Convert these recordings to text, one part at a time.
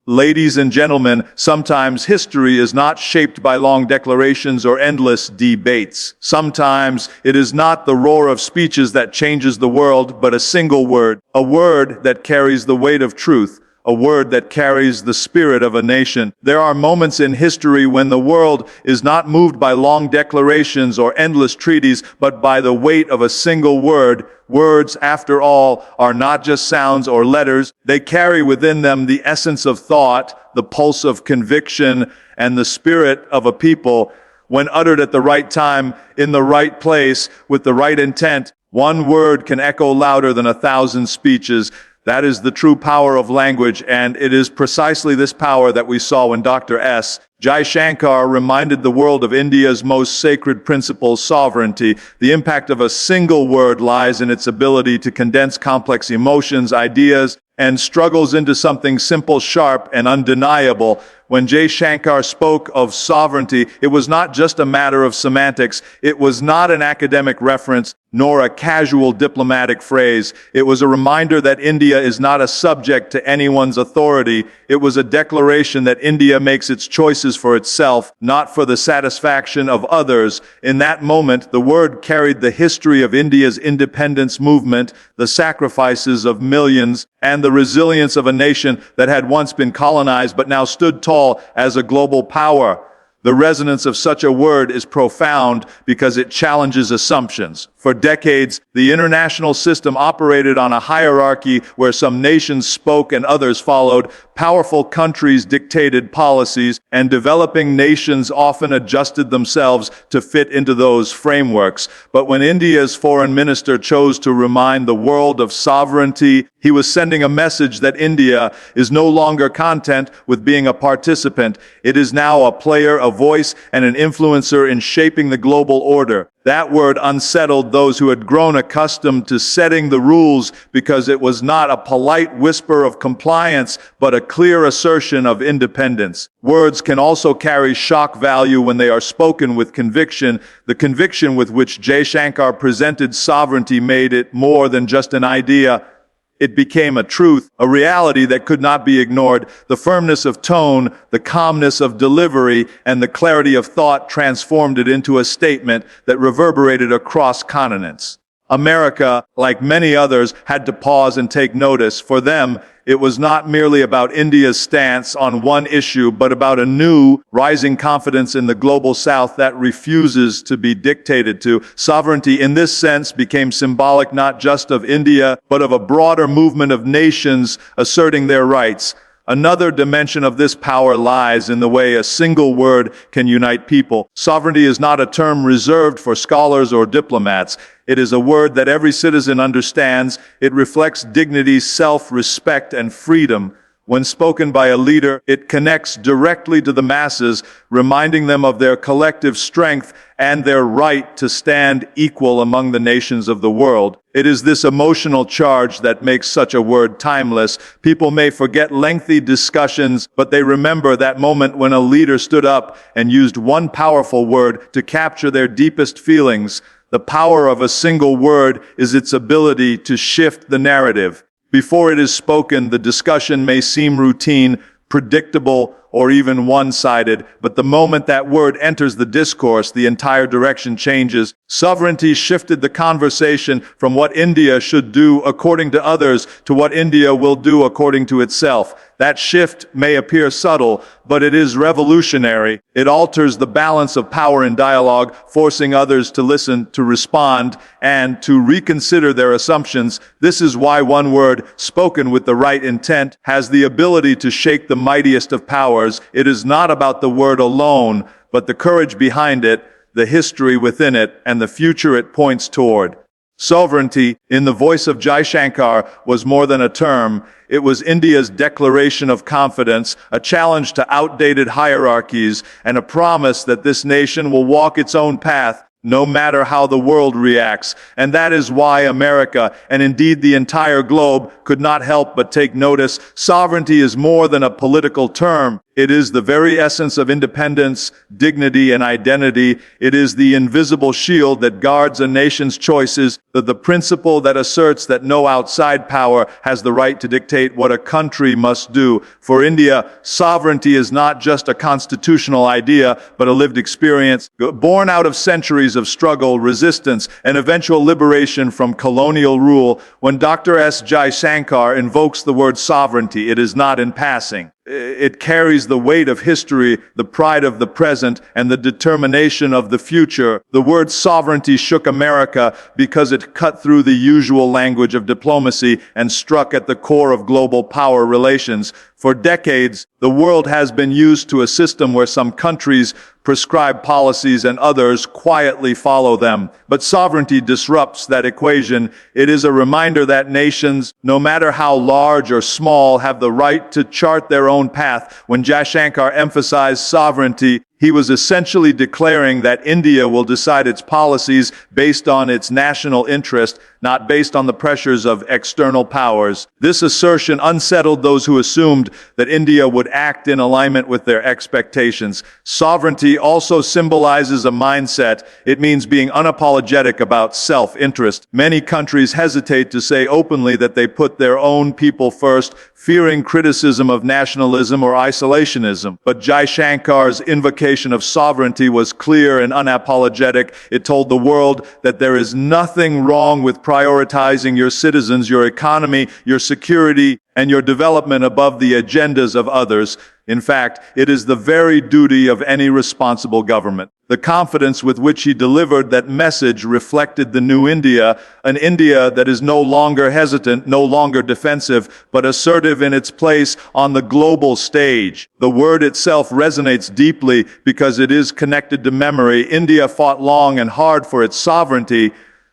Ladies and gentlemen, sometimes history is not shaped by long declarations or endless debates. Sometimes it is not the roar of speeches that changes the world, but a single word, a word that carries the weight of truth, a word that carries the spirit of a nation. There are moments in history when the world is not moved by long declarations or endless treaties, but by the weight of a single word. Words, after all, are not just sounds or letters. They carry within them the essence of thought, the pulse of conviction, and the spirit of a people. When uttered at the right time, in the right place, with the right intent, one word can echo louder than 1,000 speeches. That is the true power of language, and it is precisely this power that we saw when Dr. S. Jaishankar reminded the world of India's most sacred principle, sovereignty. The impact of a single word lies in its ability to condense complex emotions, ideas, and struggles into something simple, sharp, and undeniable. When Jaishankar spoke of sovereignty, it was not just a matter of semantics. It was not an academic reference, nor a casual diplomatic phrase. It was a reminder that India is not a subject to anyone's authority. It was a declaration that India makes its choices for itself, not for the satisfaction of others. In that moment, the word carried the history of India's independence movement, the sacrifices of millions, and the resilience of a nation that had once been colonized but now stood tall as a global power. The resonance of such a word is profound because it challenges assumptions. For decades, the international system operated on a hierarchy where some nations spoke and others followed. Powerful countries dictated policies, and developing nations often adjusted themselves to fit into those frameworks. But when India's foreign minister chose to remind the world of sovereignty, he was sending a message that India is no longer content with being a participant. It is now a player, a voice, and an influencer in shaping the global order. That word unsettled those who had grown accustomed to setting the rules because it was not a polite whisper of compliance, but a clear assertion of independence. Words can also carry shock value when they are spoken with conviction. The conviction with which Jaishankar presented sovereignty made it more than just an idea. It became a truth, a reality that could not be ignored. The firmness of tone, the calmness of delivery, and the clarity of thought transformed it into a statement that reverberated across continents. America, like many others, had to pause and take notice. For them, it was not merely about India's stance on one issue, but about a new, rising confidence in the global South that refuses to be dictated to. Sovereignty, in this sense, became symbolic not just of India, but of a broader movement of nations asserting their rights. Another dimension of this power lies in the way a single word can unite people. Sovereignty is not a term reserved for scholars or diplomats. It is a word that every citizen understands. It reflects dignity, self-respect, and freedom. When spoken by a leader, it connects directly to the masses, reminding them of their collective strength and their right to stand equal among the nations of the world. It is this emotional charge that makes such a word timeless. People may forget lengthy discussions, but they remember that moment when a leader stood up and used one powerful word to capture their deepest feelings. The power of a single word is its ability to shift the narrative. Before it is spoken, the discussion may seem routine, predictable, or even one-sided, but the moment that word enters the discourse, the entire direction changes. Sovereignty shifted the conversation from what India should do according to others to what India will do according to itself. That shift may appear subtle, but it is revolutionary. It alters the balance of power in dialogue, forcing others to listen, to respond, and to reconsider their assumptions. This is why one word, spoken with the right intent, has the ability to shake the mightiest of powers. It is not about the word alone, but the courage behind it, the history within it, and the future it points toward. Sovereignty, in the voice of Jaishankar, was more than a term. It was India's declaration of confidence, a challenge to outdated hierarchies, and a promise that this nation will walk its own path, no matter how the world reacts. And that is why America, and indeed the entire globe, could not help but take notice. Sovereignty is more than a political term. It is the very essence of independence, dignity, and identity. It is the invisible shield that guards a nation's choices, the principle that asserts that no outside power has the right to dictate what a country must do. For India, sovereignty is not just a constitutional idea, but a lived experience, born out of centuries of struggle, resistance, and eventual liberation from colonial rule. When Dr. S. Jaishankar invokes the word sovereignty, it is not in passing. It carries the weight of history, the pride of the present, and the determination of the future. The word sovereignty shook America because it cut through the usual language of diplomacy and struck at the core of global power relations. For decades, the world has been used to a system where some countries prescribe policies and others quietly follow them. But sovereignty disrupts that equation. It is a reminder that nations, no matter how large or small, have the right to chart their own path. When Jaishankar emphasized sovereignty, he was essentially declaring that India will decide its policies based on its national interest, not based on the pressures of external powers. This assertion unsettled those who assumed that India would act in alignment with their expectations. Sovereignty also symbolizes a mindset. It means being unapologetic about self-interest. Many countries hesitate to say openly that they put their own people first, fearing criticism of nationalism or isolationism. But Jaishankar's invocation of sovereignty was clear and unapologetic. It told the world that there is nothing wrong with prioritizing your citizens, your economy, your security, and your development above the agendas of others. In fact, it is the very duty of any responsible government. The confidence with which he delivered that message reflected the new India, an India that is no longer hesitant, no longer defensive, but assertive in its place on the global stage. The word itself resonates deeply because it is connected to memory. India fought long and hard for its sovereignty.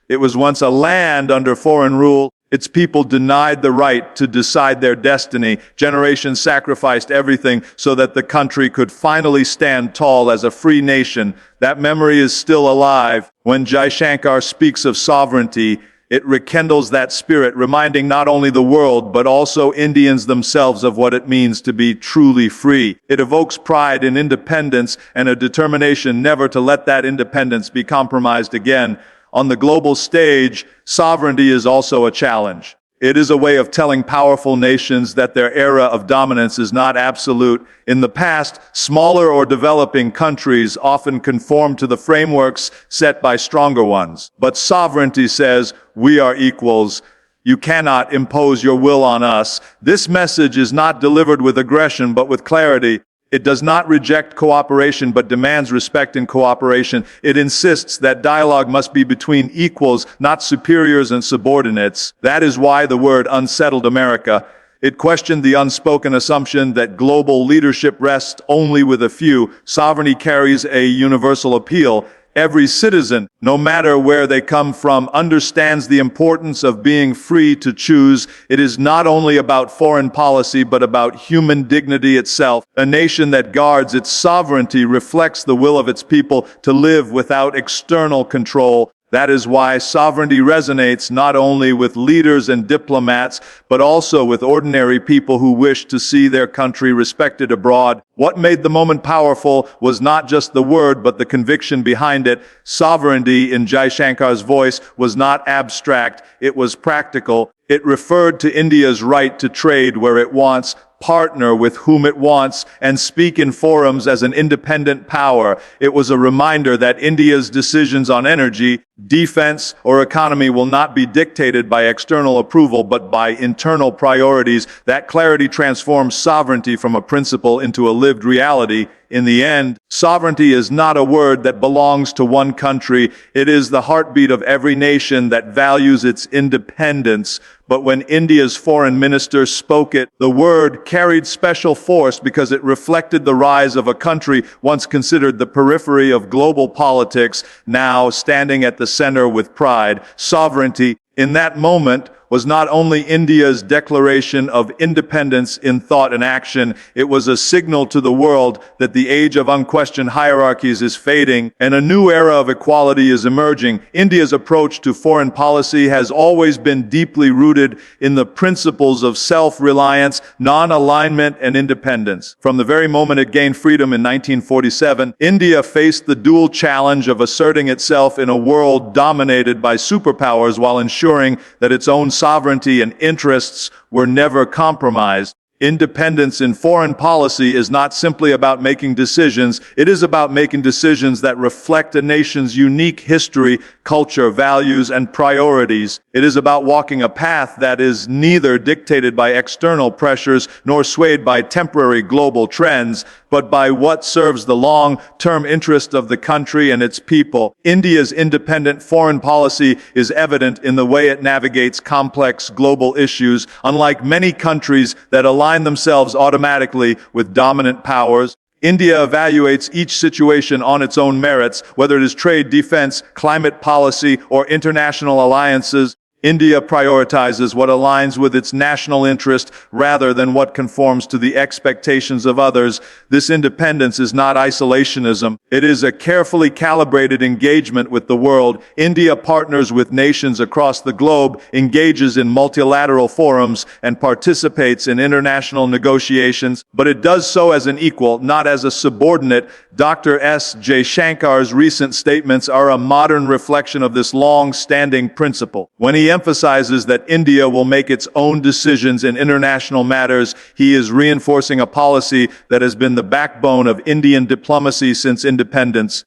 It was once a land under foreign rule. Its people denied the right to decide their destiny. Generations sacrificed everything so that the country could finally stand tall as a free nation. That memory is still alive. When Jaishankar speaks of sovereignty, it rekindles that spirit, reminding not only the world, but also Indians themselves of what it means to be truly free. It evokes pride in independence and a determination never to let that independence be compromised again. On the global stage, sovereignty is also a challenge. It is a way of telling powerful nations that their era of dominance is not absolute. In the past, smaller or developing countries often conformed to the frameworks set by stronger ones. But sovereignty says, we are equals. You cannot impose your will on us. This message is not delivered with aggression, but with clarity. It does not reject cooperation, but demands respect in cooperation. It insists that dialogue must be between equals, not superiors and subordinates. That is why the word unsettled America. It questioned the unspoken assumption that global leadership rests only with a few. Sovereignty carries a universal appeal. Every citizen, no matter where they come from, understands the importance of being free to choose. It is not only about foreign policy, but about human dignity itself. A nation that guards its sovereignty reflects the will of its people to live without external control. That is why sovereignty resonates not only with leaders and diplomats, but also with ordinary people who wish to see their country respected abroad. What made the moment powerful was not just the word, but the conviction behind it. Sovereignty, in Jaishankar's voice, was not abstract. It was practical. It referred to India's right to trade where it wants, partner with whom it wants, and speak in forums as an independent power. It was a reminder that India's decisions on energy, defense, or economy will not be dictated by external approval, but by internal priorities. That clarity transforms sovereignty from a principle into a lived reality. In the end, sovereignty is not a word that belongs to one country. It is the heartbeat of every nation that values its independence. But when India's foreign minister spoke it, the word carried special force because it reflected the rise of a country once considered the periphery of global politics, now standing at the center with pride. Sovereignty, in that moment, was not only India's declaration of independence in thought and action, it was a signal to the world that the age of unquestioned hierarchies is fading and a new era of equality is emerging. India's approach to foreign policy has always been deeply rooted in the principles of self-reliance, non-alignment, and independence. From the very moment it gained freedom in 1947, India faced the dual challenge of asserting itself in a world dominated by superpowers while ensuring that its own sovereignty and interests were never compromised. Independence in foreign policy is not simply about making decisions, it is about making decisions that reflect a nation's unique history, culture, values, and priorities. It is about walking a path that is neither dictated by external pressures nor swayed by temporary global trends, but by what serves the long-term interest of the country and its people. India's independent foreign policy is evident in the way it navigates complex global issues. Unlike many countries that align themselves automatically with dominant powers, India evaluates each situation on its own merits, whether it is trade, defense, climate policy, or international alliances. India prioritizes what aligns with its national interest rather than what conforms to the expectations of others. This independence is not isolationism. It is a carefully calibrated engagement with the world. India partners with nations across the globe, engages in multilateral forums, and participates in international negotiations, but it does so as an equal, not as a subordinate. Dr. S. Jaishankar's recent statements are a modern reflection of this long-standing principle. When he emphasizes that India will make its own decisions in international matters, he is reinforcing a policy that has been the backbone of Indian diplomacy since independence.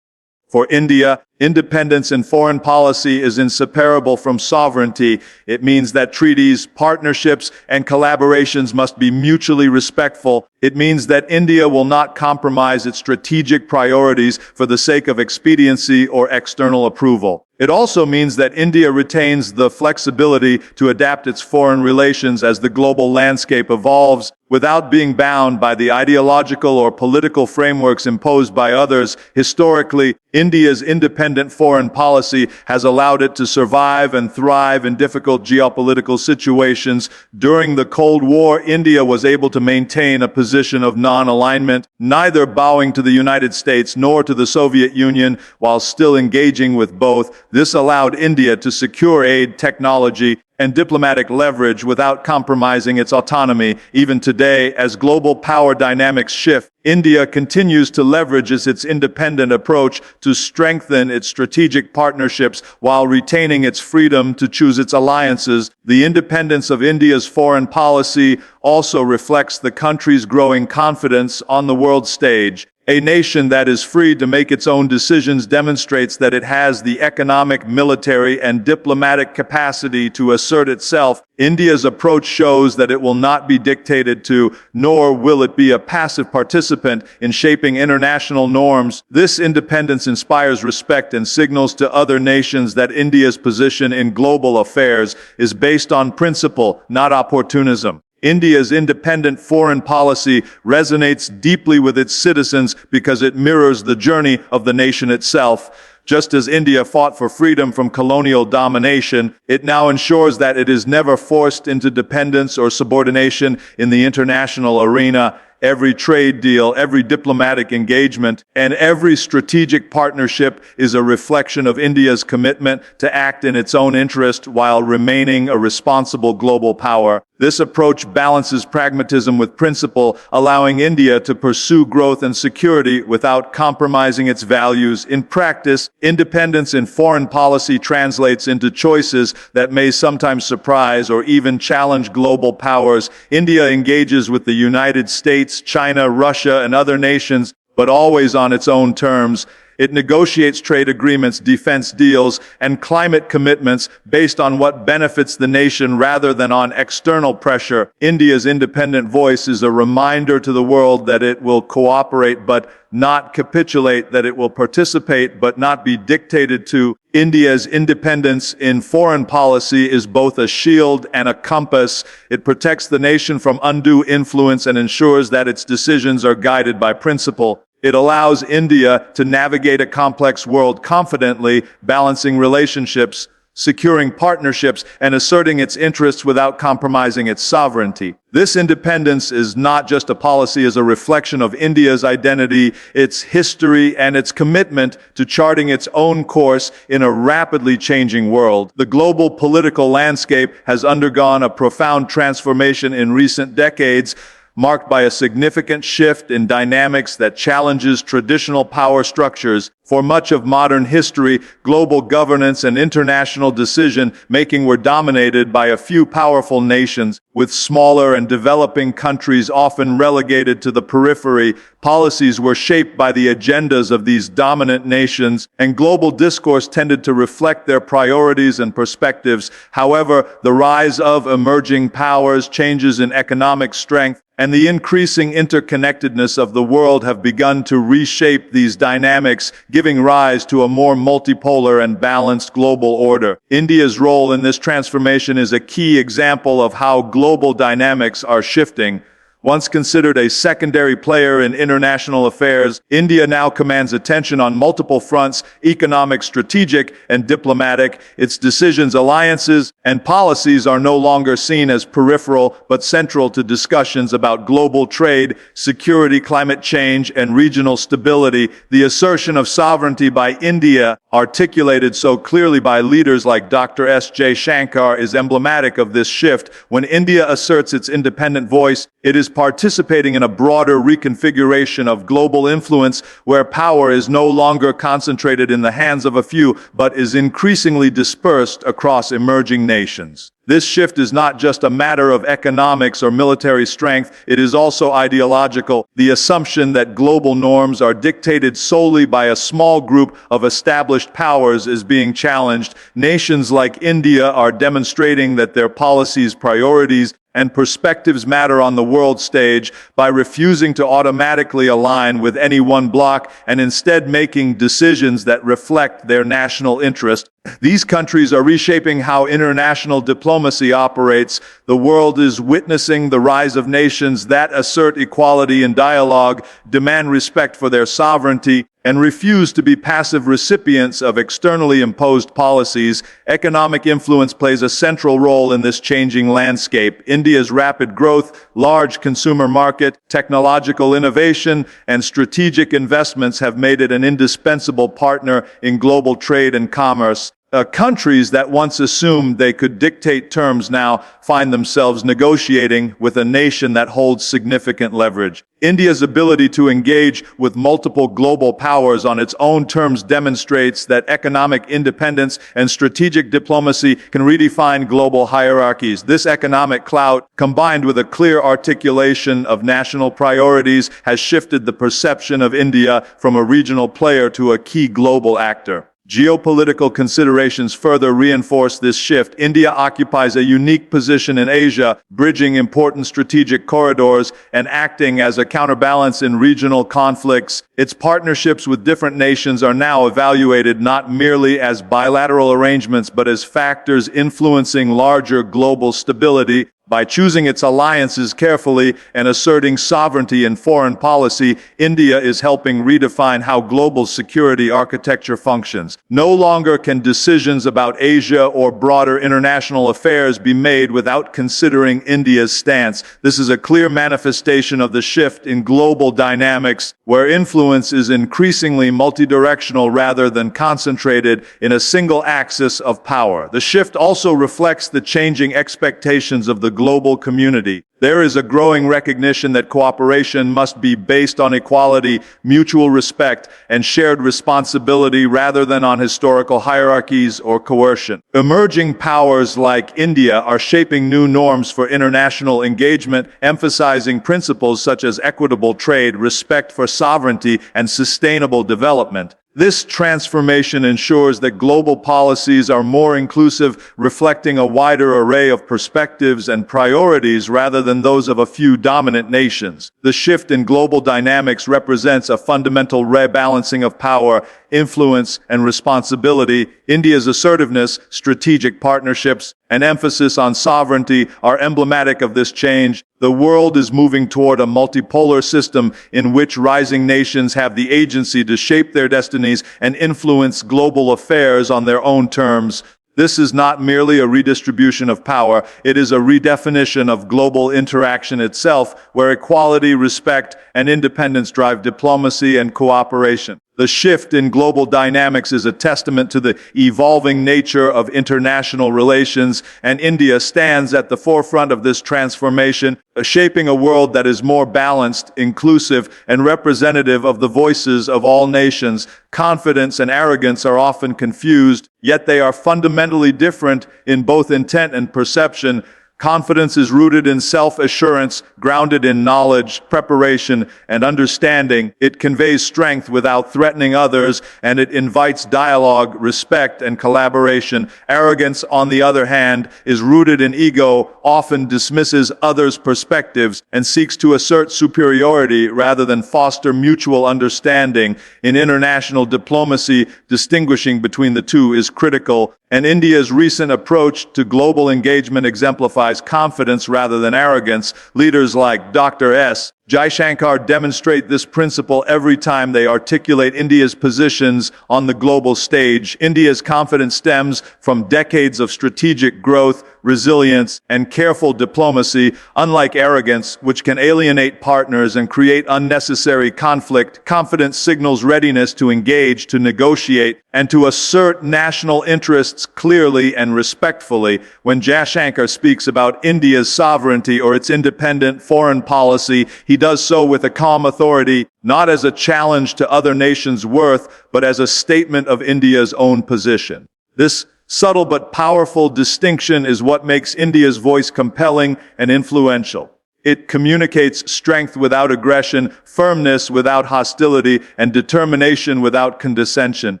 For India, independence in foreign policy is inseparable from sovereignty. It means that treaties, partnerships, and collaborations must be mutually respectful. It means that India will not compromise its strategic priorities for the sake of expediency or external approval. It also means that India retains the flexibility to adapt its foreign relations as the global landscape evolves, without being bound by the ideological or political frameworks imposed by others. Historically, India's independent foreign policy has allowed it to survive and thrive in difficult geopolitical situations. During the Cold War, India was able to maintain a position of non-alignment, neither bowing to the United States nor to the Soviet Union, while still engaging with both. This allowed India to secure aid, technology, and diplomatic leverage without compromising its autonomy. Even today, as global power dynamics shift, India continues to leverage its independent approach to strengthen its strategic partnerships while retaining its freedom to choose its alliances. The independence of India's foreign policy also reflects the country's growing confidence on the world stage. A nation that is free to make its own decisions demonstrates that it has the economic, military, and diplomatic capacity to assert itself. India's approach shows that it will not be dictated to, nor will it be a passive participant in shaping international norms. This independence inspires respect and signals to other nations that India's position in global affairs is based on principle, not opportunism. India's independent foreign policy resonates deeply with its citizens because it mirrors the journey of the nation itself. Just as India fought for freedom from colonial domination, it now ensures that it is never forced into dependence or subordination in the international arena. Every trade deal, every diplomatic engagement, and every strategic partnership is a reflection of India's commitment to act in its own interest while remaining a responsible global power. This approach balances pragmatism with principle, allowing India to pursue growth and security without compromising its values. In practice, independence in foreign policy translates into choices that may sometimes surprise or even challenge global powers. India engages with the United States, China, Russia, and other nations, but always on its own terms. It negotiates trade agreements, defense deals, and climate commitments based on what benefits the nation rather than on external pressure. India's independent voice is a reminder to the world that it will cooperate but not capitulate, that it will participate but not be dictated to. India's independence in foreign policy is both a shield and a compass. It protects the nation from undue influence and ensures that its decisions are guided by principle. It allows India to navigate a complex world confidently, balancing relationships securing partnerships, and asserting its interests without compromising its sovereignty. This independence is not just a policy as a reflection of India's identity, its history, and its commitment to charting its own course in a rapidly changing world. The global political landscape has undergone a profound transformation in recent decades, marked by a significant shift in dynamics that challenges traditional power structures. For much of modern history, global governance and international decision-making were dominated by a few powerful nations, with smaller and developing countries often relegated to the periphery. Policies were shaped by the agendas of these dominant nations, and global discourse tended to reflect their priorities and perspectives. However, the rise of emerging powers, changes in economic strength, and the increasing interconnectedness of the world have begun to reshape these dynamics, giving rise to a more multipolar and balanced global order. India's role in this transformation is a key example of how global dynamics are shifting. Once considered a secondary player in international affairs, India now commands attention on multiple fronts: economic, strategic, and diplomatic. Its decisions, alliances, and policies are no longer seen as peripheral, but central to discussions about global trade, security, climate change, and regional stability. The assertion of sovereignty by India, articulated so clearly by leaders like Dr. Jaishankar, is emblematic of this shift. When India asserts its independent voice, it is participating in a broader reconfiguration of global influence where power is no longer concentrated in the hands of a few, but is increasingly dispersed across emerging nations. This shift is not just a matter of economics or military strength, it is also ideological. The assumption that global norms are dictated solely by a small group of established powers is being challenged. Nations like India are demonstrating that their policies, priorities, and perspectives matter on the world stage by refusing to automatically align with any one bloc and instead making decisions that reflect their national interest. These countries are reshaping how international diplomacy operates. The world is witnessing the rise of nations that assert equality in dialogue, demand respect for their sovereignty, and refuse to be passive recipients of externally imposed policies. Economic influence plays a central role in this changing landscape. India's rapid growth, large consumer market, technological innovation, and strategic investments have made it an indispensable partner in global trade and commerce. Countries that once assumed they could dictate terms now find themselves negotiating with a nation that holds significant leverage. India's ability to engage with multiple global powers on its own terms demonstrates that economic independence and strategic diplomacy can redefine global hierarchies. This economic clout, combined with a clear articulation of national priorities, has shifted the perception of India from a regional player to a key global actor. Geopolitical considerations further reinforce this shift. India occupies a unique position in Asia, bridging important strategic corridors and acting as a counterbalance in regional conflicts. Its partnerships with different nations are now evaluated not merely as bilateral arrangements but as factors influencing larger global stability. By choosing its alliances carefully and asserting sovereignty in foreign policy, India is helping redefine how global security architecture functions. No longer can decisions about Asia or broader international affairs be made without considering India's stance. This is a clear manifestation of the shift in global dynamics, where influence is increasingly multidirectional rather than concentrated in a single axis of power. The shift also reflects the changing expectations of the global community. There is a growing recognition that cooperation must be based on equality, mutual respect, and shared responsibility rather than on historical hierarchies or coercion. Emerging powers like India are shaping new norms for international engagement, emphasizing principles such as equitable trade, respect for sovereignty, and sustainable development. This transformation ensures that global policies are more inclusive, reflecting a wider array of perspectives and priorities rather than those of a few dominant nations. The shift in global dynamics represents a fundamental rebalancing of power, influence, and responsibility. India's assertiveness, strategic partnerships, and emphasis on sovereignty are emblematic of this change. The world is moving toward a multipolar system in which rising nations have the agency to shape their destinies and influence global affairs on their own terms. This is not merely a redistribution of power, it is a redefinition of global interaction itself, where equality, respect, and independence drive diplomacy and cooperation. The shift in global dynamics is a testament to the evolving nature of international relations, and India stands at the forefront of this transformation, shaping a world that is more balanced, inclusive, and representative of the voices of all nations. Confidence and arrogance are often confused, yet they are fundamentally different in both intent and perception. Confidence is rooted in self-assurance, grounded in knowledge, preparation, and understanding. It conveys strength without threatening others, and it invites dialogue, respect, and collaboration. Arrogance, on the other hand, is rooted in ego, often dismisses others' perspectives, and seeks to assert superiority rather than foster mutual understanding. In international diplomacy, distinguishing between the two is critical, and India's recent approach to global engagement exemplifies confidence rather than arrogance. Leaders like Dr. S. Jaishankar demonstrate this principle every time they articulate India's positions on the global stage. India's confidence stems from decades of strategic growth, resilience, and careful diplomacy. Unlike arrogance, which can alienate partners and create unnecessary conflict, confidence signals readiness to engage, to negotiate, and to assert national interests clearly and respectfully. When Jaishankar speaks about India's sovereignty or its independent foreign policy, he does so with a calm authority, not as a challenge to other nations' worth, but as a statement of India's own position. This subtle but powerful distinction is what makes India's voice compelling and influential. It communicates strength without aggression, firmness without hostility, and determination without condescension.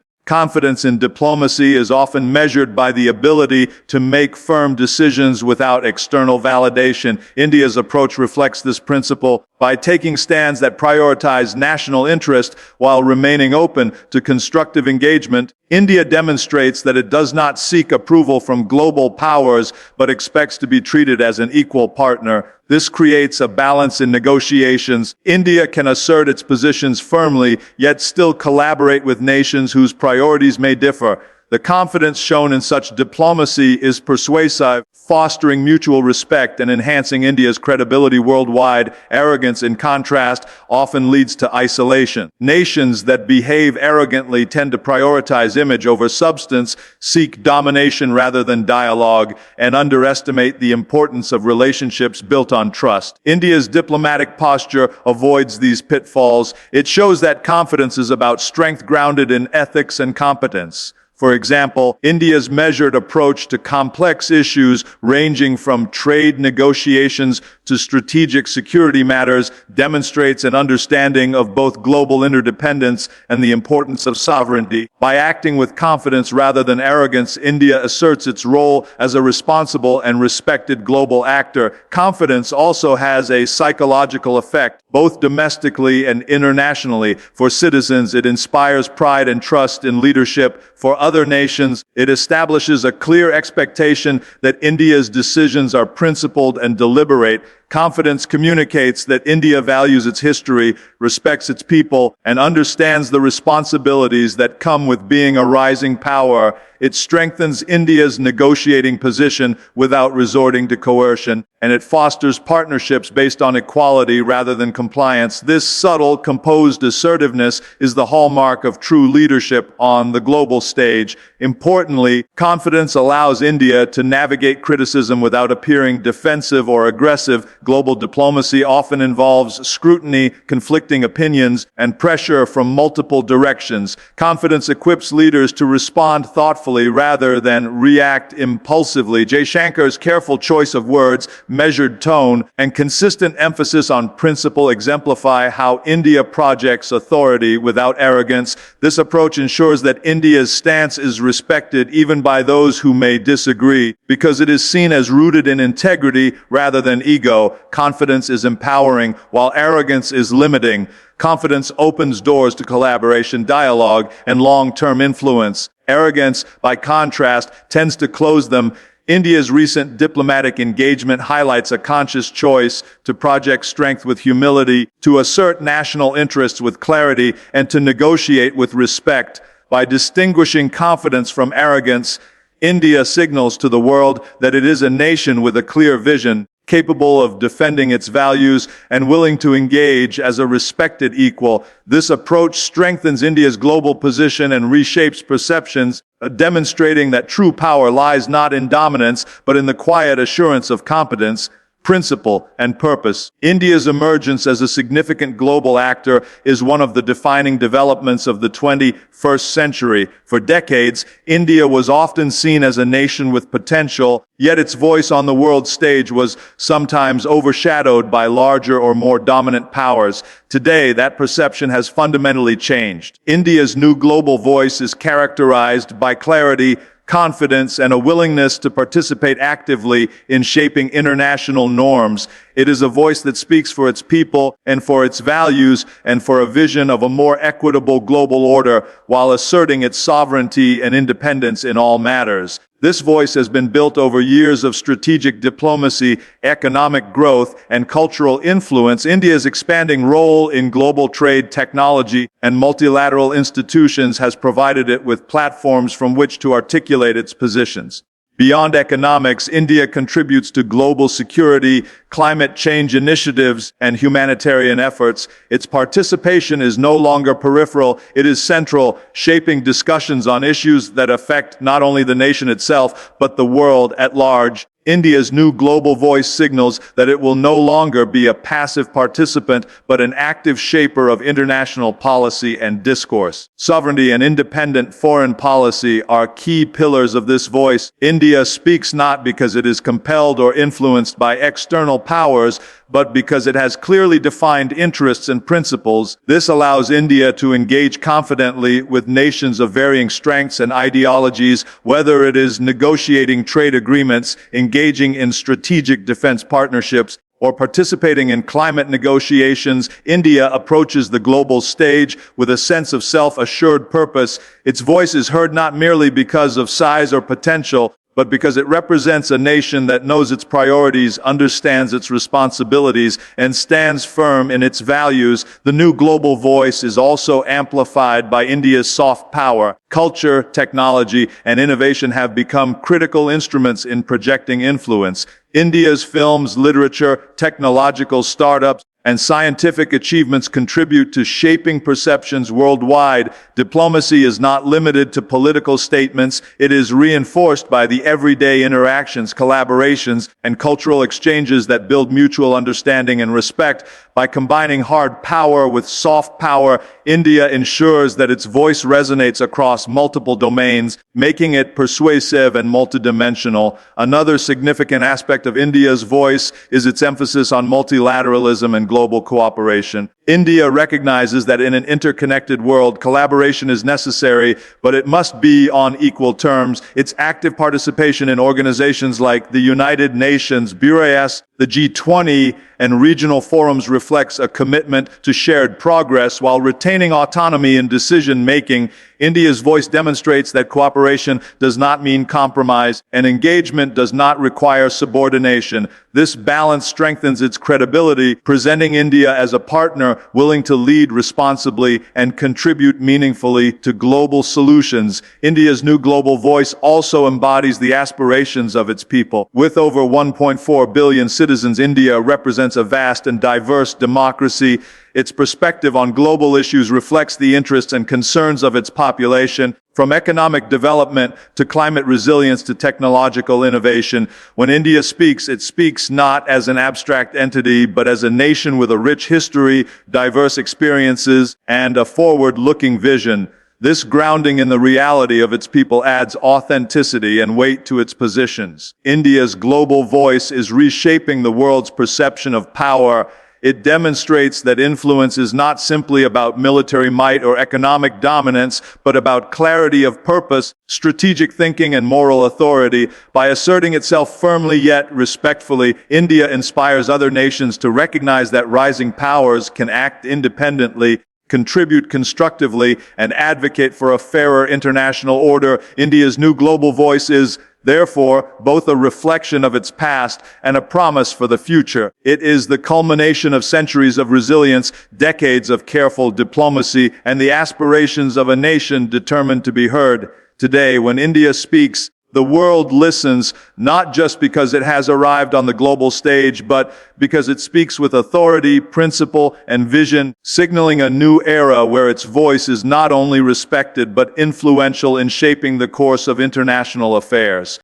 Confidence in diplomacy is often measured by the ability to make firm decisions without external validation. India's approach reflects this principle by taking stands that prioritize national interest while remaining open to constructive engagement. India demonstrates that it does not seek approval from global powers, but expects to be treated as an equal partner. This creates a balance in negotiations. India can assert its positions firmly, yet still collaborate with nations whose priorities may differ. The confidence shown in such diplomacy is persuasive, fostering mutual respect and enhancing India's credibility worldwide. Arrogance, in contrast, often leads to isolation. Nations that behave arrogantly tend to prioritize image over substance, seek domination rather than dialogue, and underestimate the importance of relationships built on trust. India's diplomatic posture avoids these pitfalls. It shows that confidence is about strength grounded in ethics and competence. For example, India's measured approach to complex issues ranging from trade negotiations to strategic security matters demonstrates an understanding of both global interdependence and the importance of sovereignty. By acting with confidence rather than arrogance, India asserts its role as a responsible and respected global actor. Confidence also has a psychological effect, both domestically and internationally. For citizens, it inspires pride and trust in leadership. For other nations, it establishes a clear expectation that India's decisions are principled and deliberate. Confidence communicates that India values its history, respects its people, and understands the responsibilities that come with being a rising power. It strengthens India's negotiating position without resorting to coercion, and it fosters partnerships based on equality rather than compliance. This subtle, composed assertiveness is the hallmark of true leadership on the global stage. Importantly, confidence allows India to navigate criticism without appearing defensive or aggressive. Global diplomacy often involves scrutiny, conflicting opinions, and pressure from multiple directions. Confidence equips leaders to respond thoughtfully rather than react impulsively. Jaishankar's careful choice of words, measured tone, and consistent emphasis on principle exemplify how India projects authority without arrogance. This approach ensures that India's stance is respected even by those who may disagree, because it is seen as rooted in integrity rather than ego. Confidence is empowering, while arrogance is limiting. Confidence opens doors to collaboration, dialogue, and long-term influence. Arrogance, by contrast, tends to close them. India's recent diplomatic engagement highlights a conscious choice to project strength with humility, to assert national interests with clarity, and to negotiate with respect. By distinguishing confidence from arrogance, India signals to the world that it is a nation with a clear vision, capable of defending its values and willing to engage as a respected equal. This approach strengthens India's global position and reshapes perceptions, demonstrating that true power lies not in dominance, but in the quiet assurance of competence, principle, and purpose. India's emergence as a significant global actor is one of the defining developments of the 21st century. For decades, India was often seen as a nation with potential, yet its voice on the world stage was sometimes overshadowed by larger or more dominant powers. Today, that perception has fundamentally changed. India's new global voice is characterized by clarity, confidence, and a willingness to participate actively in shaping international norms. It is a voice that speaks for its people and for its values and for a vision of a more equitable global order while asserting its sovereignty and independence in all matters. This voice has been built over years of strategic diplomacy, economic growth, and cultural influence. India's expanding role in global trade, technology, and multilateral institutions has provided it with platforms from which to articulate its positions. Beyond economics, India contributes to global security, climate change initiatives, and humanitarian efforts. Its participation is no longer peripheral, it is central, shaping discussions on issues that affect not only the nation itself, but the world at large. India's new global voice signals that it will no longer be a passive participant, but an active shaper of international policy and discourse. Sovereignty and independent foreign policy are key pillars of this voice. India speaks not because it is compelled or influenced by external powers, but because it has clearly defined interests and principles. This allows India to engage confidently with nations of varying strengths and ideologies, whether it is negotiating trade agreements, engaging in strategic defense partnerships, or participating in climate negotiations. India approaches the global stage with a sense of self-assured purpose. Its voice is heard not merely because of size or potential, but because it represents a nation that knows its priorities, understands its responsibilities, and stands firm in its values. The new global voice is also amplified by India's soft power. Culture, technology, and innovation have become critical instruments in projecting influence. India's films, literature, technological startups, and scientific achievements contribute to shaping perceptions worldwide. Diplomacy is not limited to political statements. It is reinforced by the everyday interactions, collaborations, and cultural exchanges that build mutual understanding and respect. By combining hard power with soft power, India ensures that its voice resonates across multiple domains, making it persuasive and multidimensional. Another significant aspect of India's voice is its emphasis on multilateralism and global cooperation. India recognizes that in an interconnected world, collaboration is necessary, but it must be on equal terms. Its active participation in organizations like the United Nations, BRAS, the G20, and regional forums reflects a commitment to shared progress while retaining autonomy in decision-making. India's voice demonstrates that cooperation does not mean compromise, and engagement does not require subordination. This balance strengthens its credibility, presenting India as a partner willing to lead responsibly and contribute meaningfully to global solutions. India's new global voice also embodies the aspirations of its people. With over 1.4 billion citizens, India represents a vast and diverse democracy. Its perspective on global issues reflects the interests and concerns of its population, from economic development to climate resilience to technological innovation. When India speaks, it speaks not as an abstract entity, but as a nation with a rich history, diverse experiences, and a forward-looking vision. This grounding in the reality of its people adds authenticity and weight to its positions. India's global voice is reshaping the world's perception of power. It demonstrates that influence is not simply about military might or economic dominance, but about clarity of purpose, strategic thinking, and moral authority. By asserting itself firmly yet respectfully, India inspires other nations to recognize that rising powers can act independently, contribute constructively, and advocate for a fairer international order. India's new global voice is, therefore, both a reflection of its past and a promise for the future. It is the culmination of centuries of resilience, decades of careful diplomacy, and the aspirations of a nation determined to be heard. Today, when India speaks, The world listens, not just because it has arrived on the global stage, but because it speaks with authority, principle, and vision, signaling a new era where its voice is not only respected but influential in shaping the course of international affairs.